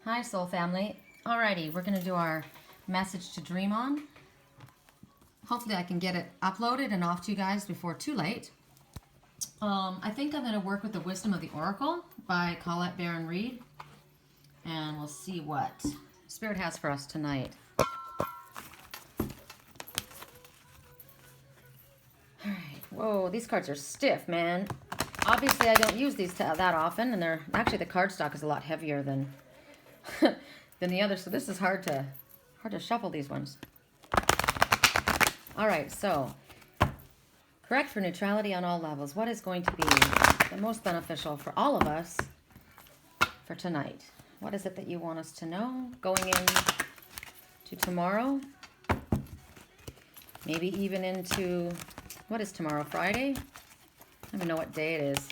Hi, soul family. Alrighty, we're going to do our message to dream on. Hopefully I can get it uploaded and off to you guys before too late. I think I'm going to work with the Wisdom of the Oracle by Colette Baron Reed. And we'll see what Spirit has for us tonight. Alright, whoa, these cards are stiff, man. Obviously I don't use these that often, and they're actually the cardstock is a lot heavier than than the others, so this is hard to shuffle these ones. All right, so correct for neutrality on all levels. What is going to be the most beneficial for all of us for tonight? What is it that you want us to know going into tomorrow? Maybe even into, what is tomorrow, Friday? I don't even know what day it is.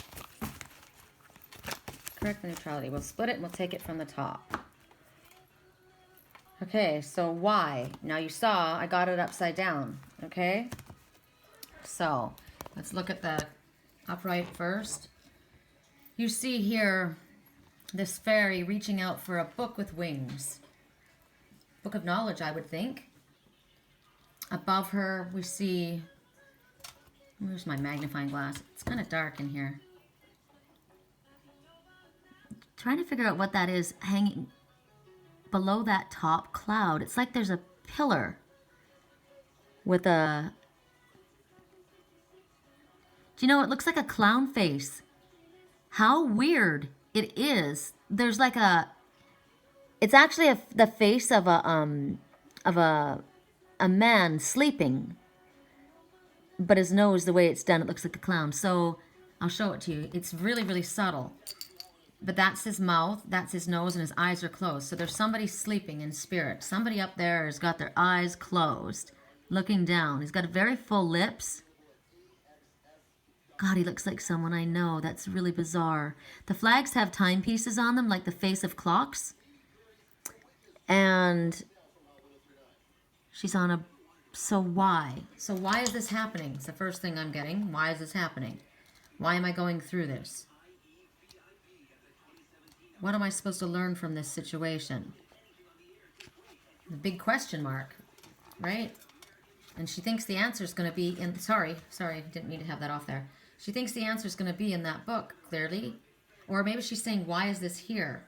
Correct for neutrality. We'll split it and we'll take it from the top. Okay, so why? Now you saw I got it upside down, okay? So let's look at the upright first. You see here this fairy reaching out for a book with wings. Book of knowledge, I would think. Above her we see, where's my magnifying glass? It's kind of dark in here. Trying to figure out what that is hanging below that top cloud. It's like there's a pillar with a, do you know, it looks like a clown face. How weird it is. There's like a, it's actually the face of a man sleeping, but his nose, the way it's done, it looks like a clown. So I'll show it to you. It's really, really subtle. But that's his mouth, that's his nose, and his eyes are closed. So there's somebody sleeping in spirit. Somebody up there has got their eyes closed, looking down. He's got very full lips. God, he looks like someone I know. That's really bizarre. The flags have timepieces on them, like the face of clocks. And she's on a... So why? So why is this happening? It's the first thing I'm getting. Why is this happening? Why am I going through this? What am I supposed to learn from this situation? The big question mark, right? And she thinks the answer is going to be in... Sorry, didn't mean to have that off there. She thinks the answer is going to be in that book, clearly. Or maybe she's saying, why is this here?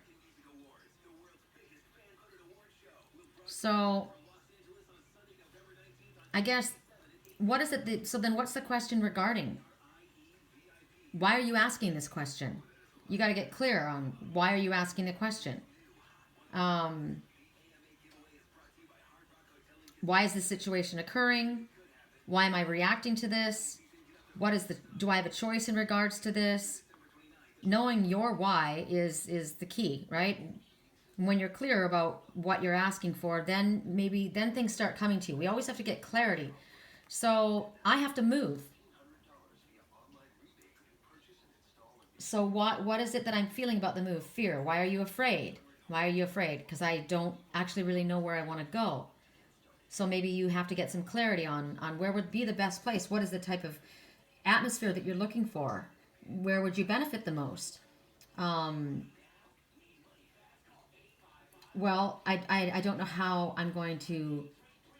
So, I guess, what is it? So then what's the question regarding? Why are you asking this question? You got to get clear on why are you asking the question. Why is this situation occurring? Why am I reacting to this? Do I have a choice in regards to this? Knowing your why is the key, right? When you're clear about what you're asking for, then things start coming to you. We always have to get clarity. So I have to move. So what is it that I'm feeling about the move? Fear. Why are you afraid? Why are you afraid? Because I don't actually really know where I want to go. So maybe you have to get some clarity on where would be the best place. What is the type of atmosphere that you're looking for? Where would you benefit the most? Well, I don't know how I'm going to...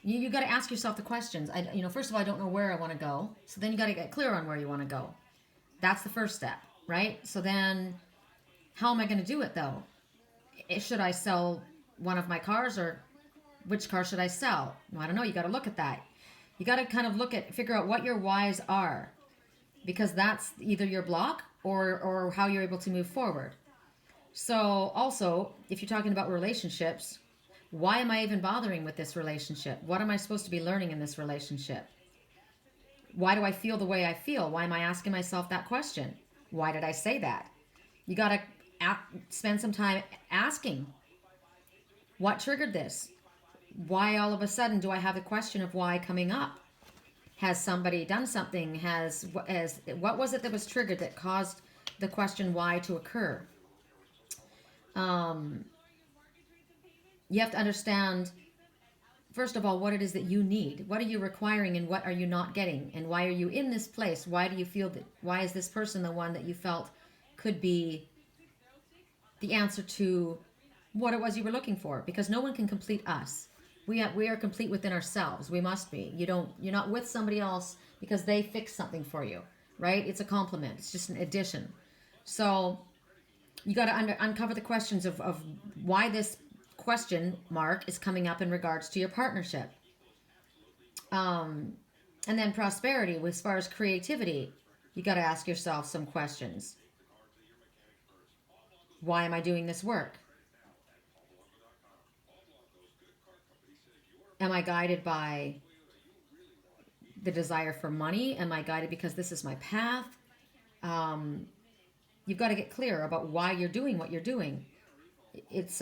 You got to ask yourself the questions. First of all, I don't know where I want to go. So then you got to get clear on where you want to go. That's the first step. Right? So then, how am I going to do it, though? Should I sell one of my cars, or which car should I sell? Well, I don't know. You got to look at that. You got to kind of figure out what your whys are, because that's either your block or how you're able to move forward. So also, if you're talking about relationships, why am I even bothering with this relationship? What am I supposed to be learning in this relationship? Why do I feel the way I feel? Why am I asking myself that question? Why did I say that? You got to spend some time asking, what triggered this? Why all of a sudden do I have the question of why coming up? Has somebody done something? What was it that was triggered that caused the question why to occur? You have to understand, first of all, what it is that you need. What are you requiring and what are you not getting? And why are you in this place? Why do you feel that? Why is this person the one that you felt could be the answer to what it was you were looking for, because no one can complete us. We are complete within ourselves. We must be. You're not with somebody else because they fix something for you, right? It's a compliment. It's just an addition. So you got to uncover the questions of why this question mark is coming up in regards to your partnership. And then prosperity, as far as creativity, you got to ask yourself some questions. Why am I doing this work? Am I guided by the desire for money? Am I guided because this is my path? You've got to get clear about why you're doing what you're doing. It's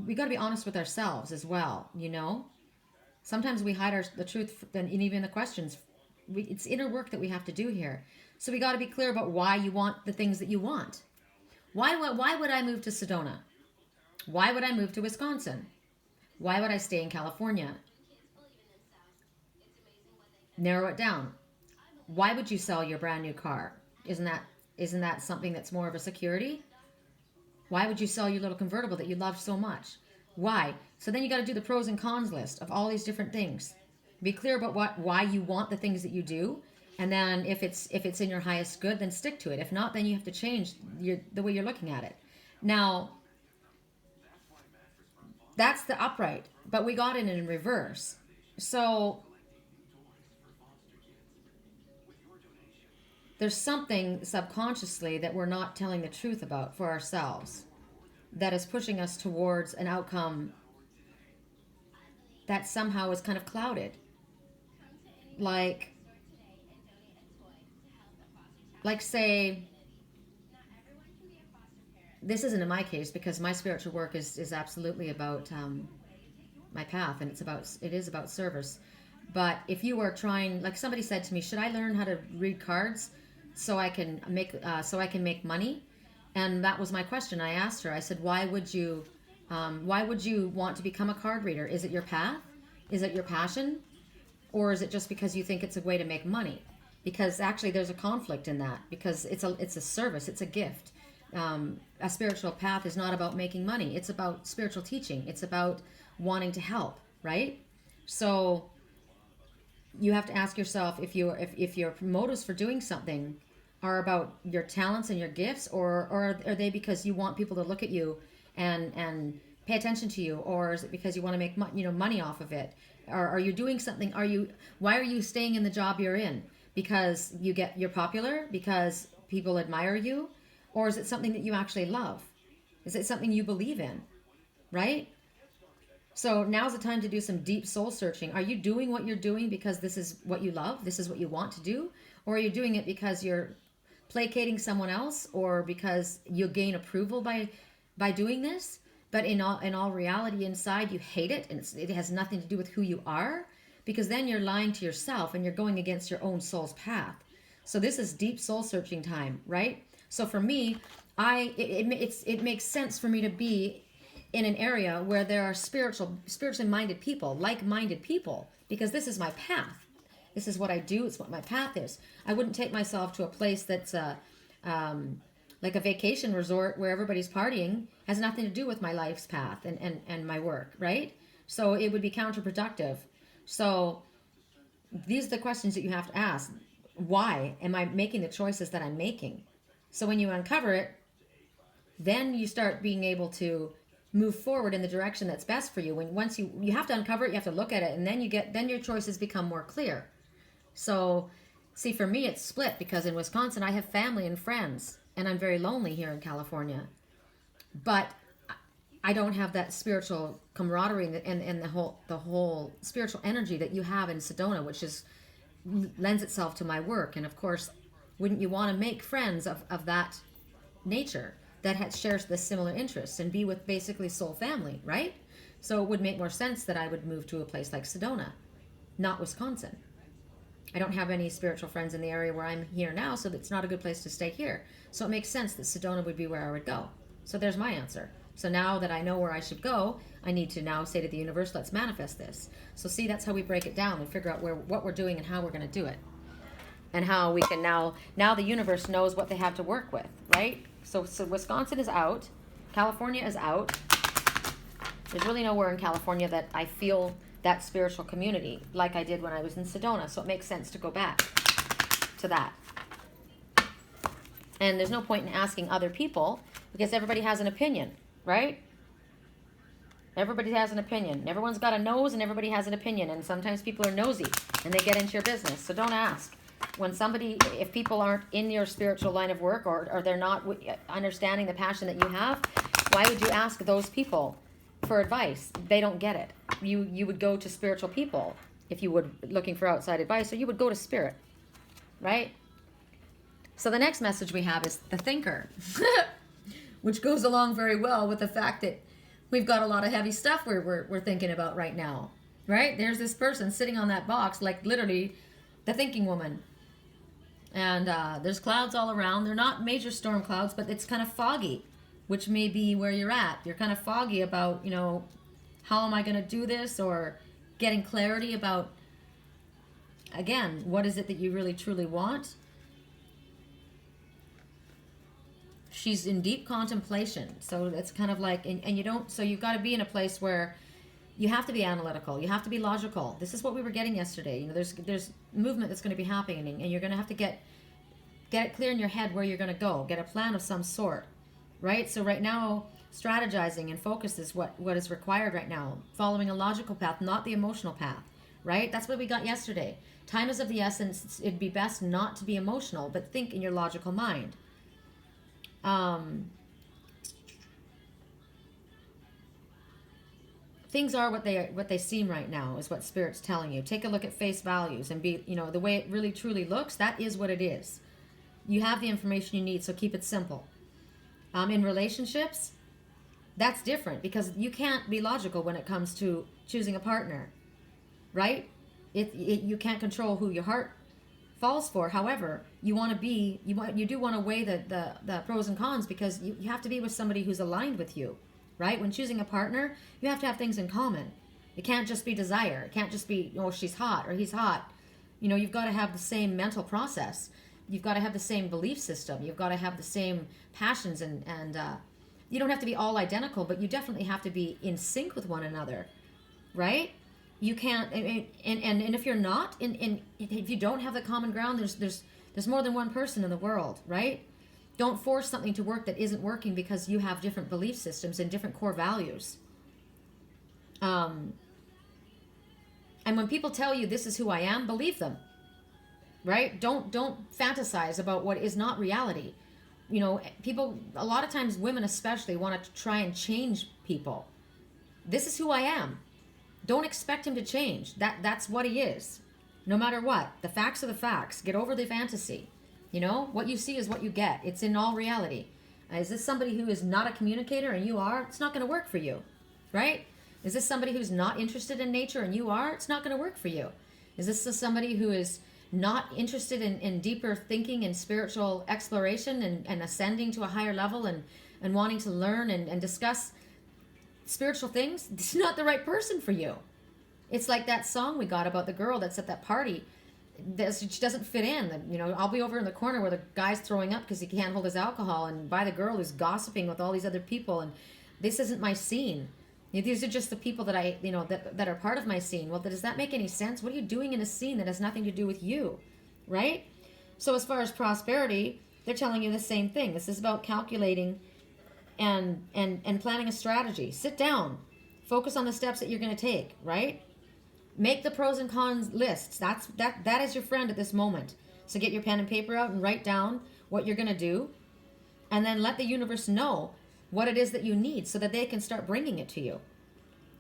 we got to be honest with ourselves as well, you know? Sometimes we hide the truth, and even the questions. It's inner work that we have to do here. So we got to be clear about why you want the things that you want. Why would I move to Sedona? Why would I move to Wisconsin? Why would I stay in California? Narrow it down. Why would you sell your brand new car? Isn't that something that's more of a security? Why would you sell your little convertible that you love so much? Why? So then you got to do the pros and cons list of all these different things. Be clear about why you want the things that you do, and then if it's in your highest good, then stick to it. If not, then you have to change the way you're looking at it. Now, that's the upright, but we got it in reverse. So there's something subconsciously that we're not telling the truth about for ourselves that is pushing us towards an outcome that somehow is kind of clouded. Like say, this isn't in my case because my spiritual work is absolutely about my path, and it is about service. But if you are trying, like somebody said to me, should I learn how to read cards so I can make money? And that was my question. I asked her, I said, why would you want to become a card reader? Is it your path? Is it your passion? Or is it just because you think it's a way to make money? Because actually there's a conflict in that, because it's a service, it's a gift. A spiritual path is not about making money. It's about spiritual teaching. It's about wanting to help, right? So you have to ask yourself if your motives for doing something are about your talents and your gifts, or are they because you want people to look at you and pay attention to you, or is it because you want to make money off of it? Or are you doing something? Why are you staying in the job you're in? Because you're popular, because people admire you, or is it something that you actually love? Is it something you believe in, right? So now's the time to do some deep soul searching. Are you doing what you're doing because this is what you love? This is what you want to do? Or are you doing it because you're placating someone else, or because you gain approval by doing this? But in all reality, inside you hate it, and it has nothing to do with who you are, because then you're lying to yourself and you're going against your own soul's path. So this is deep soul searching time, right? So for me, it makes sense for me to be in an area where there are spiritually minded people, like-minded people, because this is my path. This is what I do. It's what my path is. I wouldn't take myself to a place that's like a vacation resort where everybody's partying. Has nothing to do with my life's path and my work, right? So it would be counterproductive. So these are the questions that you have to ask. Why am I making the choices that I'm making? So when you uncover it, then you start being able to move forward in the direction that's best for you. Once you have to uncover it, you have to look at it, and then your choices become more clear. So, see, for me, it's split, because in Wisconsin, I have family and friends, and I'm very lonely here in California. But I don't have that spiritual camaraderie and the whole spiritual energy that you have in Sedona, which lends itself to my work. And of course, wouldn't you want to make friends of that nature that shares the similar interests and be with basically soul family, right? So it would make more sense that I would move to a place like Sedona, not Wisconsin. I don't have any spiritual friends in the area where I'm here now, so it's not a good place to stay here. So it makes sense that Sedona would be where I would go. So there's my answer. So now that I know where I should go, I need to now say to the universe, let's manifest this. So see, that's how we break it down and figure out what we're doing and how we're going to do it. And how we can now the universe knows what they have to work with, right? So Wisconsin is out. California is out. There's really nowhere in California that I feel that spiritual community like I did when I was in Sedona. So it makes sense to go back to that. And there's no point in asking other people because everybody has an opinion, right? Everybody has an opinion. Everyone's got a nose and everybody has an opinion. And sometimes people are nosy and they get into your business. So don't ask. If people aren't in your spiritual line of work or they're not understanding the passion that you have, why would you ask those people for advice? They don't get it. You would go to spiritual people if you would looking for outside advice, or you would go to spirit, right? So the next message we have is the thinker, which goes along very well with the fact that we've got a lot of heavy stuff we're thinking about right now, right? There's this person sitting on that box, like literally the thinking woman. And there's clouds all around. They're not major storm clouds, but it's kind of foggy, which may be where you're at. You're kind of foggy about, how am I going to do this? Or getting clarity about, again, what is it that you really truly want? She's in deep contemplation. So it's kind of like, so you've got to be in a place where you have to be analytical. You have to be logical. This is what we were getting yesterday. There's movement that's going to be happening, and you're going to have to get it clear in your head where you're going to go. Get a plan of some sort, right? So right now, strategizing and focus is what is required right now. Following a logical path, not the emotional path, right? That's what we got yesterday. Time is of the essence. It'd be best not to be emotional, but think in your logical mind. Things are what they seem right now, is what Spirit's telling you. Take a look at face values and be, the way it really truly looks, that is what it is. You have the information you need, so keep it simple. In relationships, that's different because you can't be logical when it comes to choosing a partner, right? You can't control who your heart falls for. However, you do want to weigh the pros and cons because you have to be with somebody who's aligned with you. Right? When choosing a partner, you have to have things in common. It can't just be desire. It can't just be, she's hot or he's hot. You've got to have the same mental process. You've got to have the same belief system. You've got to have the same passions and you don't have to be all identical, but you definitely have to be in sync with one another, right? You can't, and if you're not, if you don't have the common ground, there's more than one person in the world, right? Don't force something to work that isn't working because you have different belief systems and different core values. And when people tell you this is who I am, believe them, right? Don't fantasize about what is not reality. People, a lot of times women especially, want to try and change people. This is who I am. Don't expect him to change. That's what he is. No matter what. The facts are the facts. Get over the fantasy. What you see is what you get. It's in all reality. Is this somebody who is not a communicator and you are? It's not going to work for you, right? Is this somebody who's not interested in nature and you are? It's not going to work for you. Is this somebody who is not interested in deeper thinking and spiritual exploration and ascending to a higher level and wanting to learn and discuss spiritual things? It's not the right person for you. It's like that song we got about the girl that's at that party. She doesn't fit in. I'll be over in the corner where the guy's throwing up because he can't hold his alcohol, and by the girl who's gossiping with all these other people, and this isn't my scene. These are just the people that I, that are part of my scene. Well, does that make any sense? What are you doing in a scene that has nothing to do with you, right? So as far as prosperity, they're telling you the same thing. This is about calculating and planning a strategy. Sit down, focus on the steps that you're going to take, right? Make the pros and cons lists. That is your friend at this moment. So get your pen and paper out and write down what you're going to do, and then let the universe know what it is that you need so that they can start bringing it to you.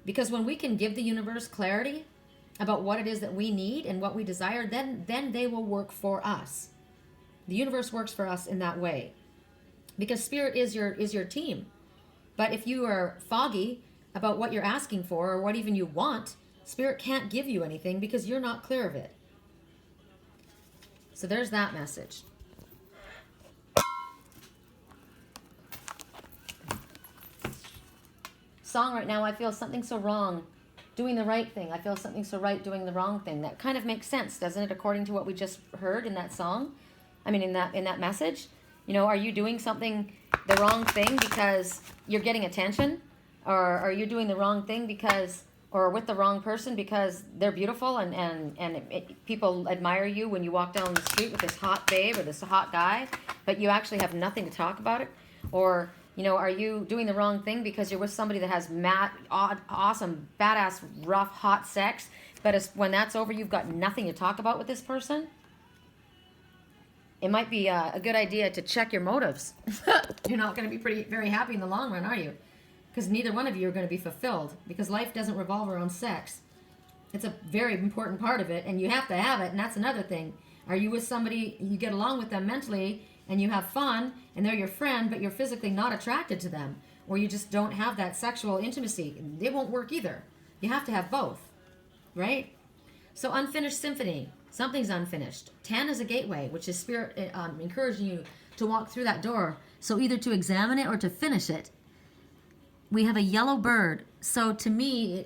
Because when we can give the universe clarity about what it is that we need and what we desire, then they will work for us. The universe works for us in that way. Because spirit is your team. But if you are foggy about what you're asking for or what even you want, Spirit can't give you anything because you're not clear of it. So there's that message. Song right now, I feel something so wrong doing the right thing. I feel something so right doing the wrong thing. That kind of makes sense, doesn't it, according to what we just heard in that song? I mean, in that message. Are you doing something the wrong thing because you're getting attention, or are you doing the wrong thing because, or with the wrong person because they're beautiful and people admire you when you walk down the street with this hot babe or this hot guy, but you actually have nothing to talk about it? Or, are you doing the wrong thing because you're with somebody that has awesome, badass, rough, hot sex, but when that's over, you've got nothing to talk about with this person? It might be a good idea to check your motives. You're not going to be very happy in the long run, are you? Because neither one of you are going to be fulfilled, because life doesn't revolve around sex. It's a very important part of it, and you have to have it, and that's another thing. Are you with somebody, you get along with them mentally, and you have fun, and they're your friend, but you're physically not attracted to them, or you just don't have that sexual intimacy? It won't work either. You have to have both, right? So unfinished symphony, something's unfinished. 10 is a gateway, which is spirit encouraging you to walk through that door. So either to examine it or to finish it. We have a yellow bird. So to me,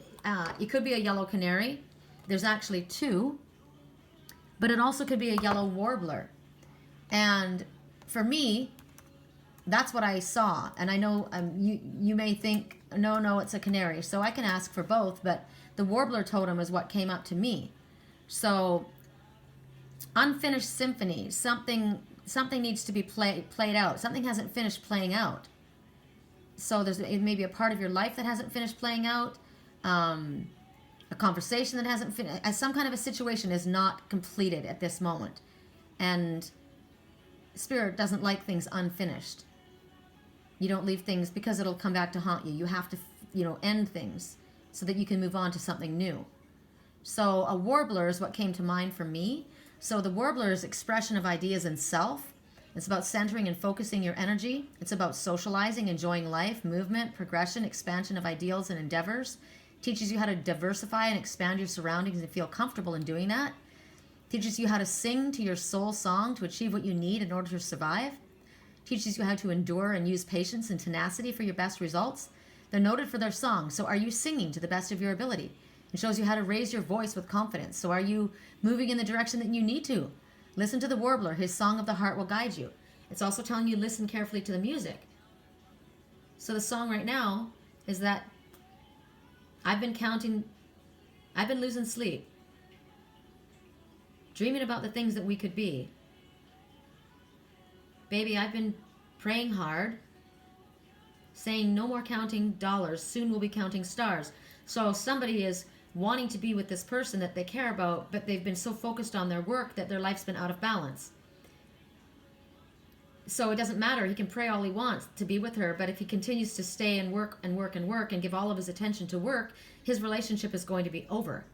it could be a yellow canary. There's actually two. But it also could be a yellow warbler. And for me, that's what I saw. And I know you may think, no, it's a canary. So I can ask for both. But the warbler totem is what came up to me. So unfinished symphony, something needs to be played out. Something hasn't finished playing out. So it may be a part of your life that hasn't finished playing out, a conversation that hasn't finished, some kind of a situation is not completed at this moment. And Spirit doesn't like things unfinished. You don't leave things because it'll come back to haunt you. You have to, end things so that you can move on to something new. So a warbler is what came to mind for me. So the warbler is expression of ideas and self. It's about centering and focusing your energy. It's about socializing, enjoying life, movement, progression, expansion of ideals and endeavors. Teaches you how to diversify and expand your surroundings and feel comfortable in doing that. Teaches you how to sing to your soul song to achieve what you need in order to survive. Teaches you how to endure and use patience and tenacity for your best results. They're noted for their song. So are you singing to the best of your ability? It shows you how to raise your voice with confidence. So are you moving in the direction that you need to? Listen to the warbler. His song of the heart will guide you. It's also telling you listen carefully to the music. So the song right now is that I've been losing sleep, dreaming about the things that we could be. Baby, I've been praying hard, saying no more counting dollars, soon we'll be counting stars. So somebody is wanting to be with this person that they care about, but they've been so focused on their work that their life's been out of balance. So it doesn't matter. He can pray all he wants to be with her, but if he continues to stay and work and work and work and give all of his attention to work, his relationship is going to be over,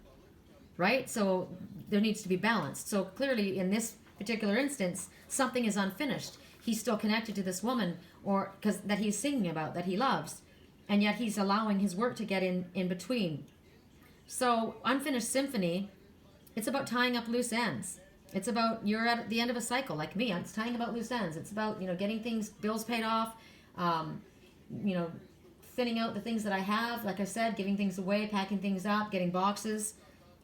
right? So there needs to be balance. So clearly in this particular instance, something is unfinished. He's still connected to this woman that he's singing about, that he loves, and yet he's allowing his work to get in between. So unfinished symphony, it's about tying up loose ends. It's about, you're at the end of a cycle like me. It's tying about loose ends. It's about, getting things, bills paid off, thinning out the things that I have. Like I said, giving things away, packing things up, getting boxes.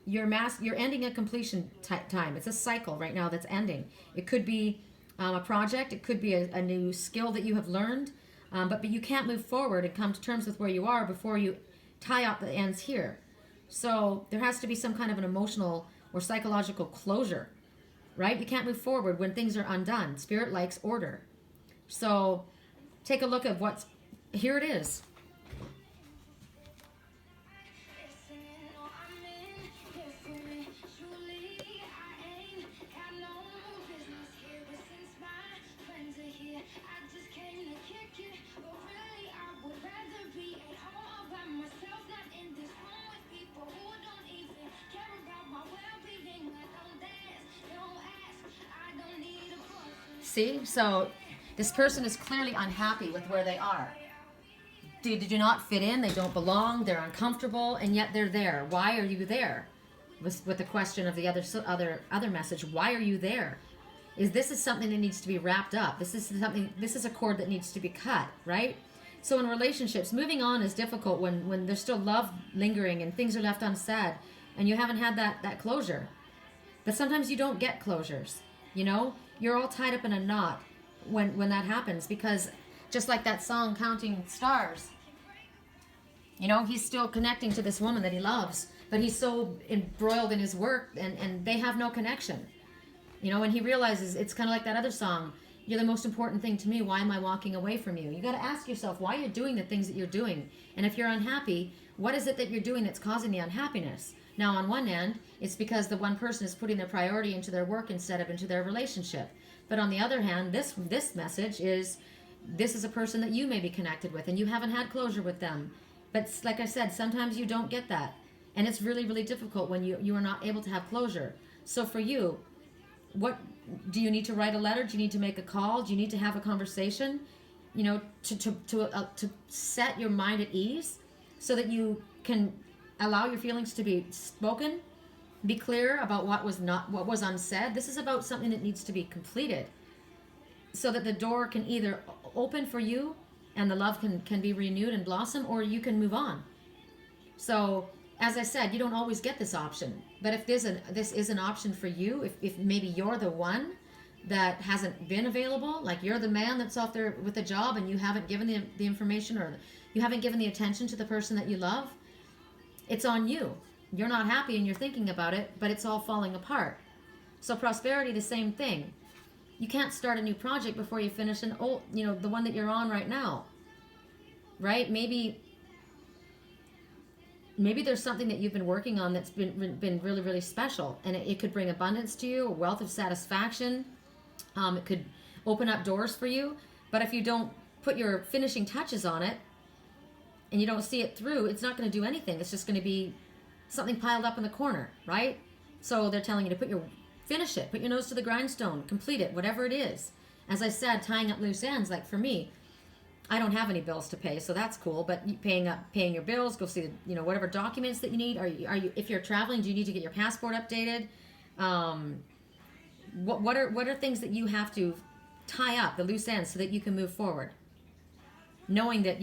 You're ending a completion time. It's a cycle right now that's ending. It could be a project. It could be a new skill that you have learned. But you can't move forward and come to terms with where you are before you tie up the ends here. So there has to be some kind of an emotional or psychological closure, right? You can't move forward when things are undone. Spirit likes order. So take a look at here it is. See, so this person is clearly unhappy with where they are. They do not fit in, they don't belong, they're uncomfortable, and yet they're there. Why are you there? With the question of the other message, why are you there? This is something that needs to be wrapped up. This is a cord that needs to be cut, right? So in relationships, moving on is difficult when there's still love lingering and things are left unsaid and you haven't had that closure. But sometimes you don't get closures, You're all tied up in a knot when that happens, because Just like that song, Counting Stars. You know, he's still connecting to this woman that he loves, but he's so embroiled in his work, and they have no connection. You know, and he realizes, it's kind of like that other song, you're the most important thing to me, why am I walking away from you? You got to ask yourself why you're doing the things that you're doing. And if you're unhappy, what is it that you're doing that's causing the unhappiness? Now, on one end, it's because the one person is putting their priority into their work instead of into their relationship. But on the other hand, this message is, this is a person that you may be connected with, and you haven't had closure with them. But like I said, sometimes you don't get that. And it's really, really difficult when you are not able to have closure. So for you, what do you need to write a letter? Do you need to make a call? Do you need to have a conversation? You know, to set your mind at ease so that you can allow your feelings to be spoken, be clear about what was unsaid. This is about something that needs to be completed so that the door can either open for you and the love can be renewed and blossom, or you can move on. So as I said, you don't always get this option, but if this is an option for you, if maybe you're the one that hasn't been available, like you're the man that's out there with a job and you haven't given the information, or you haven't given the attention to the person that you love, it's on you. You're not happy and you're thinking about it, but it's all falling apart. So prosperity, the same thing. You can't start a new project before you finish an old, you know, the one that you're on right now, right? Maybe there's something that you've been working on that's been really, really special, and it could bring abundance to you, a wealth of satisfaction. It could open up doors for you. But if you don't put your finishing touches on it and you don't see it through, it's not going to do anything. It's just going to be something piled up in the corner, right? So they're telling you to finish it, put your nose to the grindstone, complete it, whatever it is. As I said, tying up loose ends, like for me, I don't have any bills to pay, so that's cool. But paying your bills, go see, you know, whatever documents that you need. Are you if you're traveling, do you need to get your passport updated? What are things that you have to tie up the loose ends so that you can move forward? Knowing that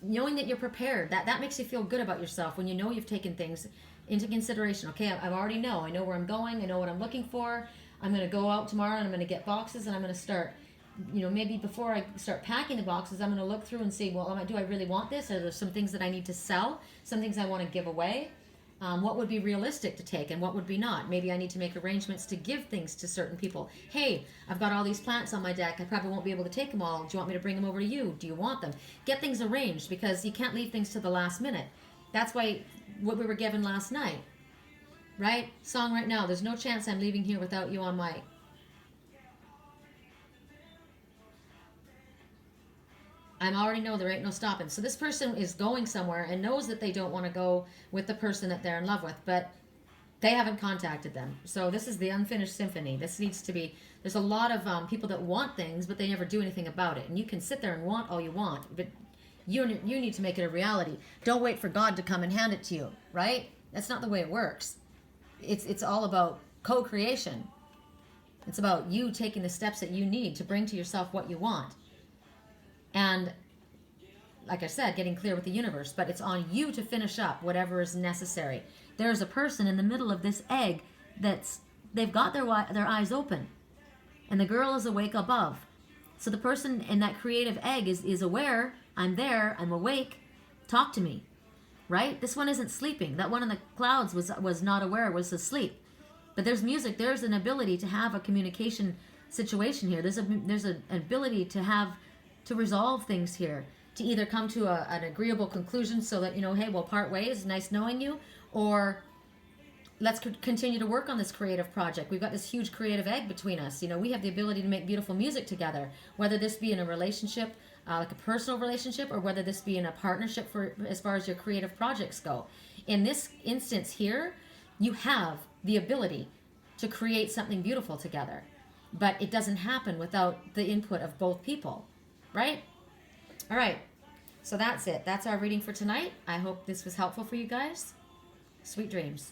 knowing that you're prepared, that makes you feel good about yourself when you know you've taken things into consideration. Okay, I already know. I know where I'm going. I know what I'm looking for. I'm going to go out tomorrow and I'm going to get boxes, and I'm going to start. You know, maybe before I start packing the boxes, I'm going to look through and see, well, do I really want this? Are there some things that I need to sell? Some things I want to give away? What would be realistic to take and what would be not? Maybe I need to make arrangements to give things to certain people. Hey, I've got all these plants on my deck. I probably won't be able to take them all. Do you want me to bring them over to you? Do you want them? Get things arranged, because you can't leave things to the last minute. That's why what we were given last night, right? Song right now, there's no chance I'm leaving here without you on my... I already know there ain't no stopping. So this person is going somewhere and knows that they don't want to go with the person that they're in love with, but they haven't contacted them. So this is the unfinished symphony. This needs to be, there's a lot of people that want things, but they never do anything about it. And you can sit there and want all you want, but you need to make it a reality. Don't wait for God to come and hand it to you, right? That's not the way it works. It's all about co-creation. It's about you taking the steps that you need to bring to yourself what you want. And like I said, getting clear with the universe, but it's on you to finish up whatever is necessary. There's a person in the middle of this egg they've got their eyes open, and the girl is awake above. So the person in that creative egg is aware, I'm there, I'm awake, talk to me, right? This one isn't sleeping. That one in the clouds was not aware, was asleep. But there's music, there's an ability to have a communication situation here. There's an ability to resolve things here, to either come to an agreeable conclusion so that, hey, we'll part ways, nice knowing you, or let's continue to work on this creative project. We've got this huge creative egg between us. We have the ability to make beautiful music together, whether this be in a relationship, like a personal relationship, or whether this be in a partnership for as far as your creative projects go. In this instance here, you have the ability to create something beautiful together, but it doesn't happen without the input of both people. Right? All right. So that's it. That's our reading for tonight. I hope this was helpful for you guys. Sweet dreams.